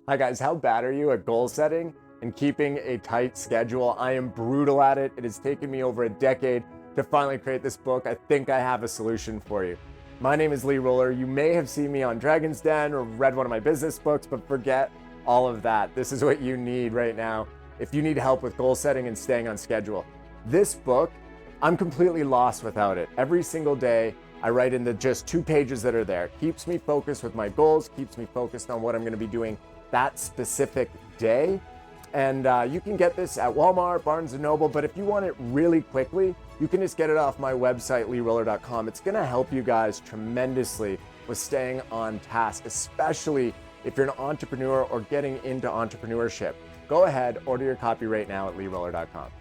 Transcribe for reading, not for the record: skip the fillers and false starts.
Hi guys, how bad are you at goal setting and keeping a tight schedule? I am brutal at it. It has taken me over a decade to finally create this book. I think I have a solution for you. My name is Lee Roller. You may have seen me on Dragon's Den or read one of my business books, but forget all of that. This is what you need right now if you need help with goal setting and staying on schedule. This book, I'm completely lost without it. Every single day, I write in the just 2 pages that are there. Keeps me focused with my goals, keeps me focused on what I'm gonna be doing that specific day. And you can get this at Walmart, Barnes & Noble, but if you want it really quickly, you can just get it off my website, leeroller.com. It's gonna help you guys tremendously with staying on task, especially if you're an entrepreneur or getting into entrepreneurship. Go ahead, order your copy right now at leeroller.com.